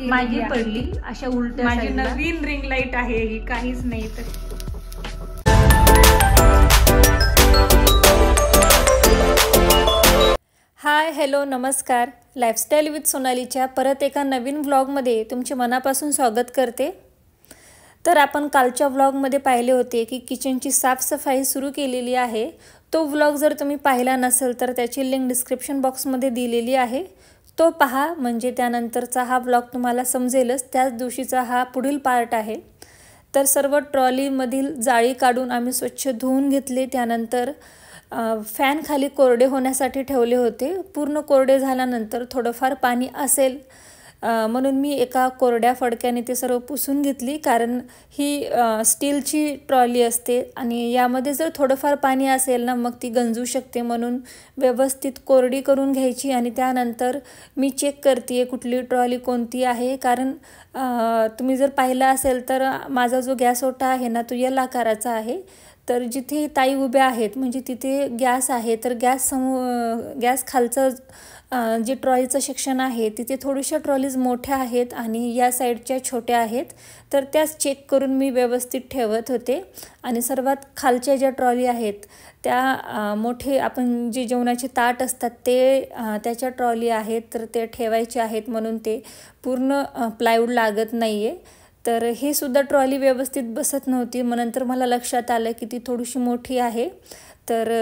माझी पडली अशा उलट्या. माझी नवीन रिंग लाईट आहे ही, काहीच नाही. तर हाय, हॅलो, नमस्कार. लाईफस्टाईल विथ सोनालीच्या परत एका नवीन व्लॉगमध्ये तुमचे मनापासून स्वागत करते. तर आपण कालच्या व्लॉगमध्ये पाहिले होते की किचनची साफसफाई सुरू केलेली आहे. तो व्लॉग जर तुम्ही पाहिला नसेल तर त्याची लिंक डिस्क्रिप्शन बॉक्समध्ये दिलेली आहे, तो पहा. म्हणजे त्यानंतरचा हा व्लॉग तुम्हाला समजेलच. त्याच दिवशीचा हा पुढील पार्ट आहे. तर सर्व ट्रॉलीमधील जाळी काढून आम्ही स्वच्छ धुवून घेतले. त्यानंतर फॅन खाली कोरडे होण्यासाठी ठेवले होते. पूर्ण कोरडे झाल्यानंतर थोडंफार पाणी असेल म्हणून मी एका कोरड्या फडक्याने ते सर्व पुसून घेतली. कारण ही स्टीलची ट्रॉली असते आणि यामध्ये जर थोडंफार पाणी असेल ना मग ती गंजू शकते. म्हणून व्यवस्थित कोरडी करून घ्यायची आणि त्यानंतर मी चेक करते कुठली ट्रॉली कोणती आहे. कारण तुम्ही जर पाहिलं असेल तर माझा जो गॅस ओटा आहे ना तो एल आकाराचा आहे. तर जिथे ताई उभ्या आहेत म्हणजे तिथे गॅस आहे. तर गॅस खालचं जे ट्रॉलीचं सेक्शन आहे तिथे थोड्याशा ट्रॉलीज मोठ्या आहेत आणि या साईडच्या छोट्या आहेत. तर त्याच चेक करून मी व्यवस्थित ठेवत होते. आणि सर्वात खालच्या ज्या ट्रॉली आहेत त्या मोठे आपण जे जेवणाचे ताट असतात ते त्याच्या ट्रॉली आहेत. तर ते ठेवायचे आहेत म्हणून ते पूर्ण प्लायवूड लागत नाही आहे. तर हे सुद्धा ट्रॉली व्यवस्थित बसत नव्हती. मग नंतर मला लक्षात आलं की ती थोडीशी मोठी आहे. तर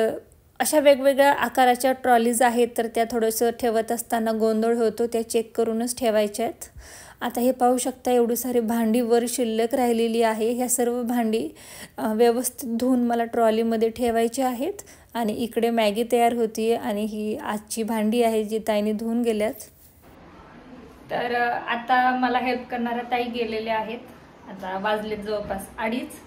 अशा वेगवेगळ्या आकाराच्या ट्रॉलीज आहेत. तर त्या थोडंसं ठेवत असताना गोंधळ होतो, त्या चेक करूनच ठेवायच्या आहेत. आता हे पाहू शकता एवढी सारी भांडी वर शिल्लक राहिलेली आहे. ह्या सर्व भांडी व्यवस्थित धुवून मला ट्रॉलीमध्ये ठेवायची आहेत. आणि इकडे मॅगी तयार होती आणि ही आजची भांडी आहे जी ताईने धुवून गेल्यात. तर आता मला हेल्प करणाऱ्या ताई गेलेल्या आहेत. आता वाजलेत जवळपास 2:30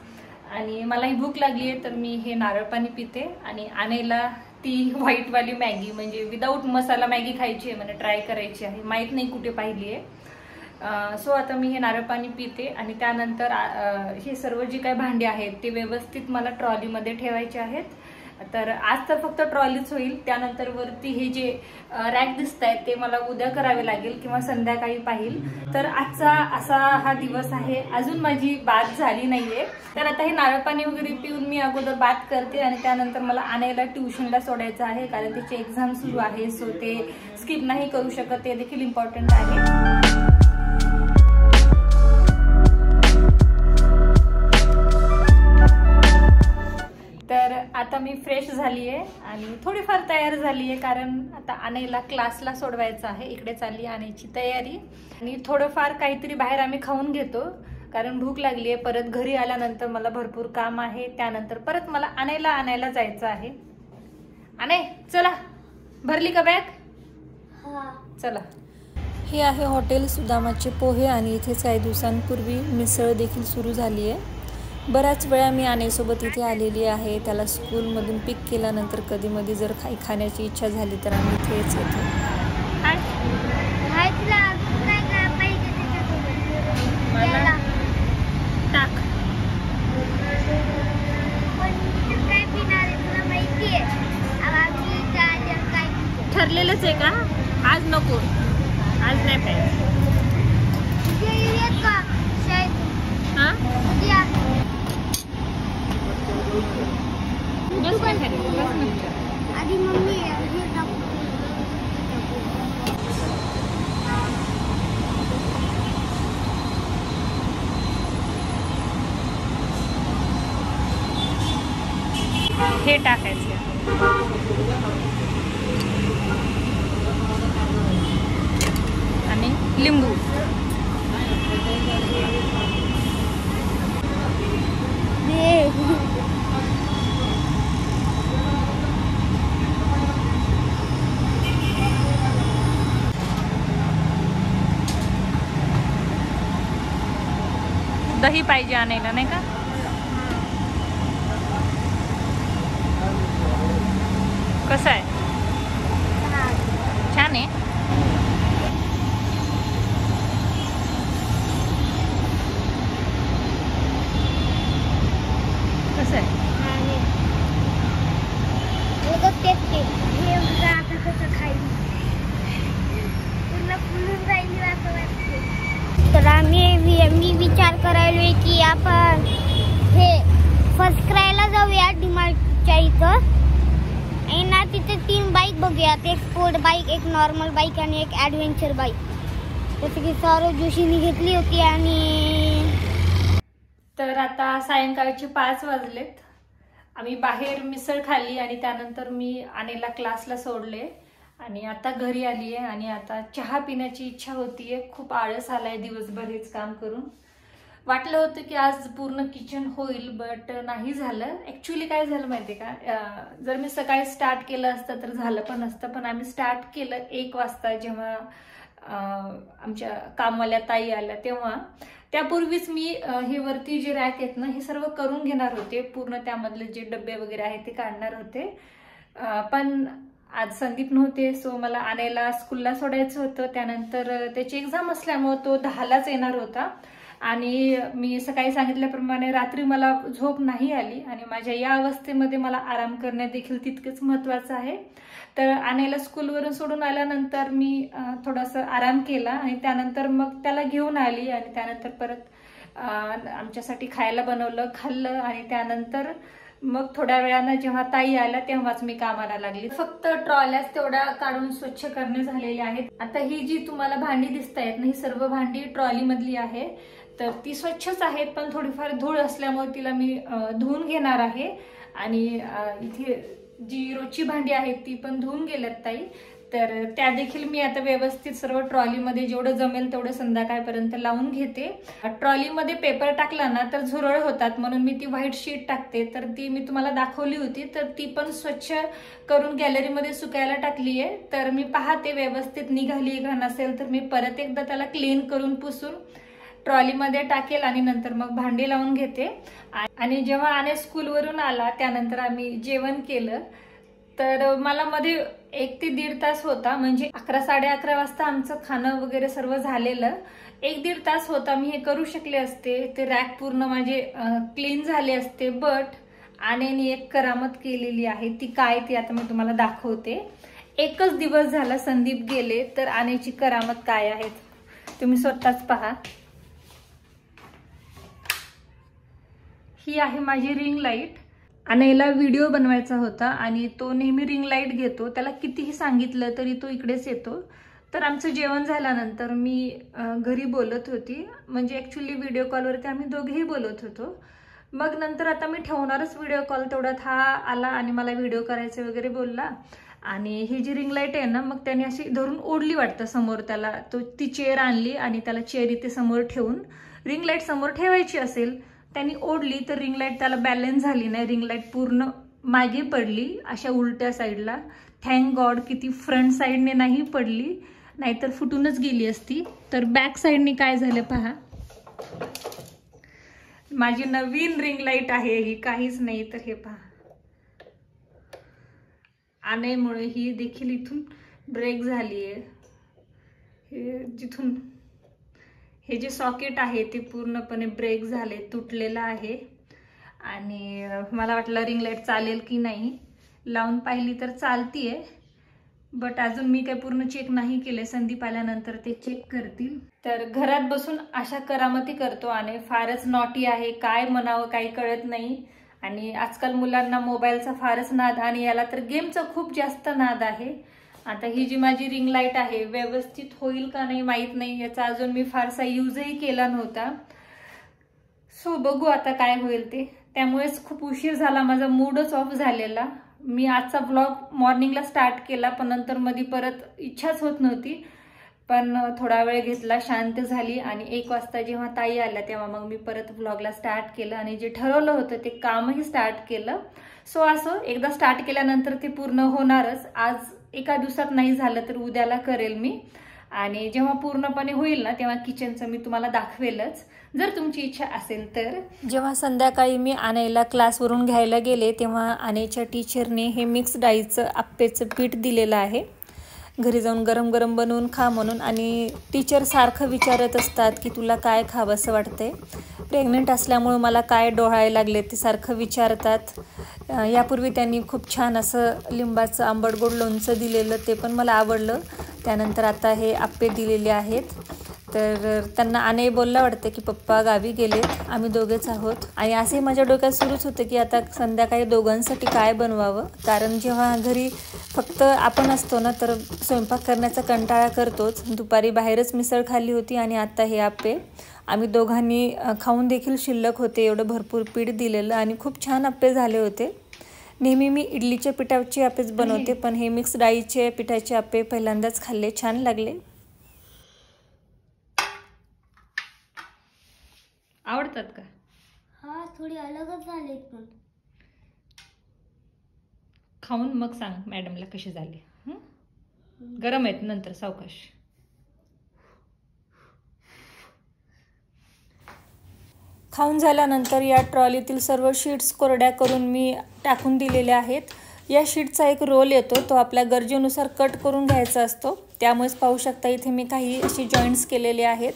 आणि मलाही भूक लागली आहे. तर मी हे नारळ पाणी पिते आणि आणायला ती व्हाईटवाली मॅगी म्हणजे विदाऊट मसाला मॅगी खायची आहे, म्हणजे ट्राय करायची आहे. माहीत नाही कुठे पाहिली आहे. सो आता मी हे नारळ पाणी पिते आणि त्यानंतर हे सर्व जी काही भांडी आहेत ते व्यवस्थित मला ट्रॉलीमध्ये ठेवायचे आहेत. तर आज तर फक्त ट्रॉलीच होईल. त्यानंतर वरती हे जे रॅक दिसत आहेत ते मला उद्या करावे लागेल किंवा संध्याकाळी पाहिल. तर आजचा असा हा दिवस आहे. अजून माझी बात झाली नाहीये. तर आता हे नारळ पाणी वगैरे पिऊन मी अगोदर बात करते आणि त्यानंतर मला आणायला ट्युशनला सोडायचं आहे. कारण त्याची एक्झाम सुरू आहे. सो ते स्किप नाही करू शकत, ते देखील इम्पॉर्टंट आहे. तर आता मी फ्रेश झाली आहे आणि थोडीफार तयार झाली आहे. कारण आता आणायला क्लासला सोडवायचं आहे. इकडे चालली आणायची तयारी आणि थोडंफार काहीतरी बाहेर आम्ही खाऊन घेतो कारण भूक लागली आहे. परत घरी आल्यानंतर मला भरपूर काम आहे. त्यानंतर परत मला आणायला जायचं आहे. चला, भरली का बॅग? चला. हे आहे हॉटेल सुदामाचे पोहे आणि इथेच काही दिवसांपूर्वी मिसळ देखील सुरू झाली आहे. बऱ्याच वेळा मी आनेसोबत इथे आलेली आहे. त्याला स्कूलमधून पिक केल्यानंतर कधीमधी जर काही खाण्याची इच्छा झाली तर आम्ही इथेच येतो. ठरलेलंच आहे का? आज नको, आज नाही पाहिजे. आधी मम्मी हे टाकायचं आणि लिंबू. दही पाहिजे आणायला नाही का? कसं आहे? छान आहे. कसं आहे? जाऊया डीमार्टच्या इथं. आणि ना तिथे 3 बाईक बघूयात, एक स्पोर्ट बाईक, एक नॉर्मल बाईक आणि एक ॲडव्हेंचर बाईक. जसं की सौरभ जोशीने घेतली होती. आणि तर आता सायंकाळचे 5 वाजलेत. आम्ही बाहेर मिसळ खाल्ली आणि त्यानंतर मी आनेला क्लासला सोडले आणि आता घरी आली आहे. आणि आता चहा पिण्याची इच्छा होतीये. खूप आळस आलाय दिवसभर हेच काम करून. वाटलं होतं की आज पूर्ण किचन होईल, बट नाही झालं. ॲक्च्युली काय झालं माहिती आहे का, जर मी सकाळी स्टार्ट केलं असतं तर झालं पण असतं. पण आम्ही स्टार्ट केलं 1 वाजता, जेव्हा आमच्या कामवाल्या ताई आल्या तेव्हा. त्यापूर्वीच मी हे वरती जे रॅक आहेत ना हे सर्व करून घेणार होते. पूर्ण त्यामधले जे डबे वगैरे आहेत ते काढणार होते. पण आज संदीप नव्हते, सो मला आणायला स्कूलला सोडायचं होतं. त्यानंतर त्याची एक्झाम असल्यामुळे तो 10लाच येणार होता. आणि मी सकाळी सांगितल्याप्रमाणे रात्री मला झोप नाही आली आणि माझ्या या अवस्थेमध्ये मला आराम करणे देखील तितकेच महत्त्वाचं आहे. तर आणायला स्कूलवरून सोडून आल्यानंतर मी थोडासा आराम केला आणि त्यानंतर मग त्याला घेऊन आली आणि त्यानंतर परत आमच्यासाठी खायला बनवलं, खाल्लं आणि त्यानंतर मग थोड्या वेळानं जेव्हा ताई आल्या तेव्हाच मी कामाला लागली. फक्त ट्रॉल्याच तेवढ्या काढून स्वच्छ करणे झालेले आहेत. आता ही जी तुम्हाला भांडी दिसतायत ना ही सर्व भांडी ट्रॉली मधली आहे. तर ती स्वच्छच आहेत, पण थोडीफार धूळ असल्यामुळे तिला मी धुवून घेणार आहे. आणि इथे जी रोजची भांडी आहेत ती पण धुवून गेल्यात ताई. तर त्या देखील मी आता व्यवस्थित सर्व ट्रॉलीमध्ये जेवढं जमेल तेवढं संध्याकाळपर्यंत लावून घेते. ट्रॉलीमध्ये पेपर टाकला ना तर झुरळ होतात, म्हणून मी ती व्हाईट शीट टाकते. तर ती मी तुम्हाला दाखवली होती, तर ती पण स्वच्छ करून गॅलरीमध्ये सुकायला टाकली आहे. तर मी पाहते व्यवस्थित निघाली का नसेल तर मी परत एकदा त्याला क्लीन करून पुसून ट्रॉलीमध्ये टाकेल आणि नंतर मग भांडी लावून घेते. आणि जेव्हा आने स्कूलवरून आला त्यानंतर आम्ही जेवण केलं. तर मला मध्ये 1 ते 1.5 तास होता, म्हणजे 11, 11:30 वाजता आमचं खाणं वगैरे सर्व झालेलं. 1-1.5 तास होता, मी हे करू शकले असते. ते रॅक पूर्ण माझे क्लीन झाले असते. बट आनेने एक करामत केलेली आहे. ती काय ती आता मी तुम्हाला दाखवते. 1च दिवस झाला संदीप गेले, तर आनेची करामत काय आहे तुम्ही स्वतःच पहा. ही आहे माझी रिंग लाईट. आनेला व्हिडिओ बनवायचा होता आणि तो नेहमी रिंग लाईट घेतो. त्याला कितीही सांगितलं तरी तो इकडेच येतो. तर आमचं जेवण झाल्यानंतर मी घरी बोलत होती, म्हणजे ॲक्च्युली व्हिडिओ कॉलवरती आम्ही दोघेही बोलत होतो. मग नंतर आता मी ठेवणारच व्हिडिओ कॉल, तेवढ्यात हा आला आणि मला व्हिडिओ करायचे वगैरे बोलला. आणि ही जी रिंग लाईट आहे ना मग त्याने अशी धरून ओढली वाटतं समोर. त्याला ती चेअर आणली आणि त्याला चेअर इथे समोर ठेवून रिंग लाईट समोर ठेवायची असेल, त्यांनी ओढली तर रिंग लाईट त्याला बॅलन्स झाली नाही. रिंग लाईट पूर्ण मागे पडली अशा उलट्या साईडला. थँक गॉड की ती फ्रंट साईडने नाही पडली, नाहीतर फुटूनच गेली असती. तर बॅक साईडने काय झालं पहा. माझी नवीन रिंग लाईट आहे ही, काहीच नाही. तर हे पहा, आनेमुळे ही देखील इथून ब्रेक झाली आहे. हे जिथून हे जे सॉकेट आहे ते पूर्णपणे ब्रेक झाले, तुटलेलं आहे. आणि मला वाटलं रिंग लाईट चालेल की नाही, लावून पाहिली तर चालतीये. बट अजून मी काही पूर्ण चेक नाही केले. संदीप आल्यानंतर ते चेक करतील. तर घरात बसून अशा करामती करतो आणि फारच नॉटी आहे, काय म्हणावं काही कळत नाही. आणि आजकाल मुलांना मोबाईलचा फारच नाद आणि याला तर गेमचा खूप जास्त नाद आहे. आता ही जी माझी रिंग लाईट आहे व्यवस्थित होईल का नाही माहित नाही, याचा अजून मी फारसा यूजही केला नव्हता. सो बघू आता काय होईल ते. त्यामुळेच खूप उशीर झाला, माझा मूडच ऑफ झालेला. मी आजचा व्लॉग मॉर्निंगला स्टार्ट केला, पण नंतर मध्ये परत इच्छाच होत नव्हती. पण थोडा वेळ घेतला, शांत झाली आणि 1 वाजता जेव्हा ताई आल्या तेव्हा मग मी परत व्लॉगला स्टार्ट केलं आणि जे ठरवलं होतं ते कामही स्टार्ट केलं. सो असं एकदा स्टार्ट केल्यानंतर ते पूर्ण होणारच. आज एका दिवसात नाही झालं तर उद्याला करेल मी. आणि जेव्हा पूर्णपणे होईल ना तेव्हा किचनचं मी तुम्हाला दाखवेलच, जर तुमची इच्छा असेल तर. जेव्हा संध्याकाळी मी आणायला क्लासवरून घ्यायला गेले तेव्हा आणायच्या टीचरने हे मिक्स डाळीचं आप्पेचं पीठ दिलेलं आहे, घरी जाऊन गरम गरम बनवून खा म्हणून. आणि टीचर सारखं विचारत असतात की तुला काय खावं असं वाटतंय. प्रेग्नंट असल्यामुळे मला काय डोहायला लागले ते सारखं विचारतात. यापूर्वी त्यांनी खूप छान असं लिंबाचं आंबट गोड लोणचं दिलेलं, ते पण मला आवडलं. त्यानंतर आता हे आप्पे दिलेले आहेत. तर त्यांना आने बोलला वाटतं की पप्पा गावी गेलेत, आम्ही दोघेच आहोत. आणि असे माझ्या डोक्यात सुरूच होतं की आता संध्याकाळी दोघांसाठी काय बनवावं. कारण जेव्हा घरी फक्त आपण असतो ना तर स्वयंपाक करण्याचा कंटाळा करतोच. दुपारी बाहेरच मिसळ खाल्ली होती आणि आता हे आप्पे आम्ही दोघांनी खाऊन देखील शिल्लक होते. एवढं भरपूर पीठ दिलेलं आणि खूप छान आप्पे झाले होते. नेहमी मी इडलीच्या पिठाचे आप्पेच बनवते, पण हे मिक्स डाळीचे पिठाचे आप्पे पहिल्यांदाच खाल्ले, छान लागले. आवडतात का? हा, थोडी अलगच झाले पण. खाऊन मग सांग मॅडमला कसे झाले. गरम आहेत, नंतर सावकाश. खाऊन झाल्यानंतर या ट्रॉलीतील सर्व शीट्स कोरड्या करून मी टाकून दिलेल्या आहेत. या शीटचा एक रोल येतो, तो आपल्या गरजेनुसार कट करून घ्यायचा असतो. त्यामुळेच पाहू शकता इथे मी काही असे जॉईंट्स केलेले आहेत.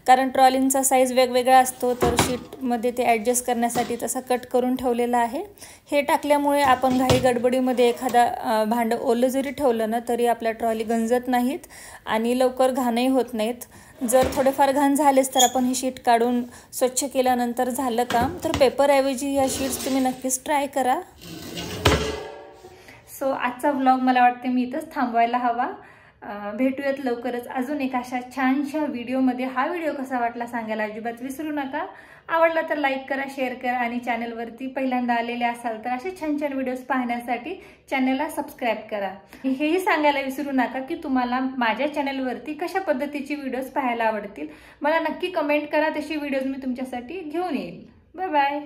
कारण ट्रॉलींचा साईज वेगवेगळा असतो, तर शीटमध्ये ते ॲडजस्ट करण्यासाठी तसा कट करून ठेवलेला आहे. हे टाकल्यामुळे आपण घाई गडबडीमध्ये एखादा भांडं ओलं जरी ठेवलं ना तरी आपल्या ट्रॉली गंजत नाहीत आणि लवकर घाणही होत नाहीत. जर थोडेफार घाण झालेच तर आपण ही शीट काढून स्वच्छ केल्यानंतर झालं काम. तर पेपरऐवजी या शीट्स तुम्ही नक्कीच ट्राय करा. सो आजचा व्लॉग मला वाटते मी इथंच थांबवायला हवा. भेटूयात लवकरच अजून एक अशा छानशा व्हिडिओमध्ये. हा व्हिडिओ कसा वाटला सांगायला अजिबात विसरू नका. आवडला तर लाईक करा, शेअर करा आणि चॅनलवरती पहिल्यांदा आलेले असाल तर असे छान छान व्हिडिओज पाहण्यासाठी चॅनलला सबस्क्राईब करा. हेही सांगायला विसरू नका की तुम्हाला माझ्या चॅनलवरती कशा पद्धतीची व्हिडिओज पाहायला आवडतील. मला नक्की कमेंट करा, तशी व्हिडिओज मी तुमच्यासाठी घेऊन येईल. Bye bye.